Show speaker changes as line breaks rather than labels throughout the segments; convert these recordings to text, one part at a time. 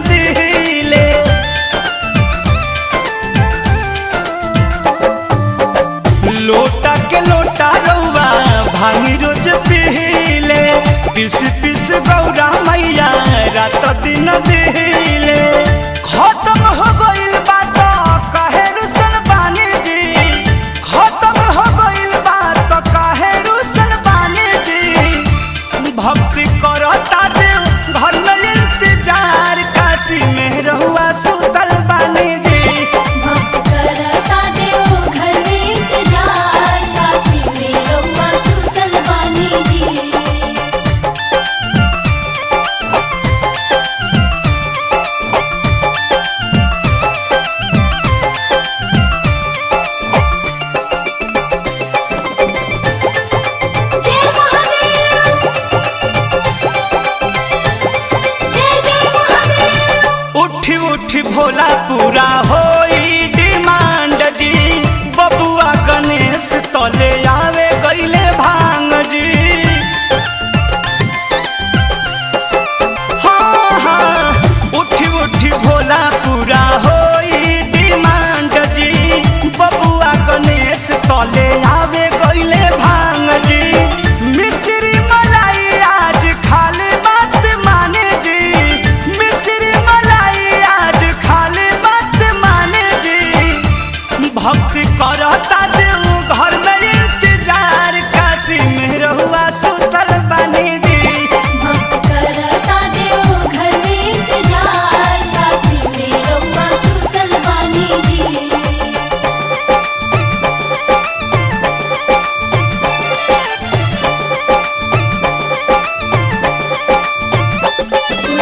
दिले। लोटा के लोटा रउआ भांगी रोज पीले, पिस पिस गौरा मैया रात दिन दिले। खत्म हो गइल बात काहे रुसल बानी जी, खत्म हो गइल बात काहे रुसल बानी जी। भक्ति करता देव घर में इंतजार, काशी में रहुआ सुतल बानी जी।
भक्त करता देव घर में इंतजार, काशी में रउआ सुतल बानी जी। जय महादेव, जय जय महादेव।
उठी उठी भोला पूरा होई डिमांड जी, बबुआ गणेश तले आवे गईले भांग जी। हाँ हाँ उठी उठी भोला पूरा होई डिमांड जी, बबुआ गणेश तले आवे गईले भांग जी। मिश्री मलाई आज खाली बात माने जी, मिश्री मलाई आज खाली बात माने जी। भक्ति करता देव घर में इंतजार, काशी में रहुआ सुतल बानी जी।
भक्त करता देव घर में इंतजार, काशी में रउआ सुतल बानी जी।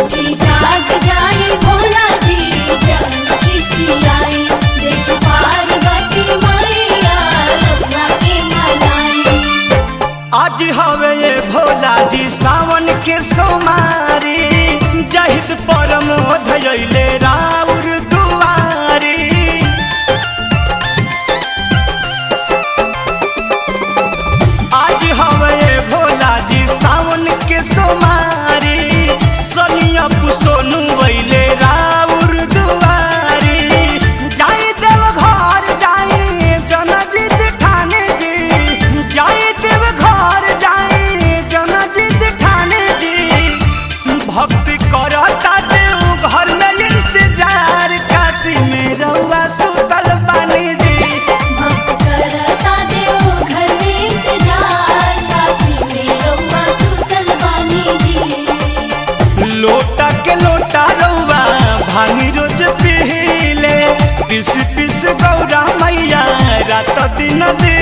उठी जाग जाई भोला जी, जब किसी आई देख पार्वती मैया रउआ के मनाई।
आज हवे ये भोला जी सावन के सोमारी, जहित परमोध अइले राउर दुआरी। आज हवे ये भोला जी सावन के सोमारी, सनिया पुसोनु अइले राउर दुआरी। जाई देव घर जाई जनजित ठाने जी, जाई देव घर जाई जनजित ठाने जी। भक्ति करता देव घर में इंतजार, काशी में रउआ सुतल बानी जी।
भक्त करता देव घर में इंतजार, काशी में रउआ सुतल बानी जी।
लोटा के लोटा रउआ भांगी रोज पीले, पिस पिस गौरा मैया रात दिन दिले।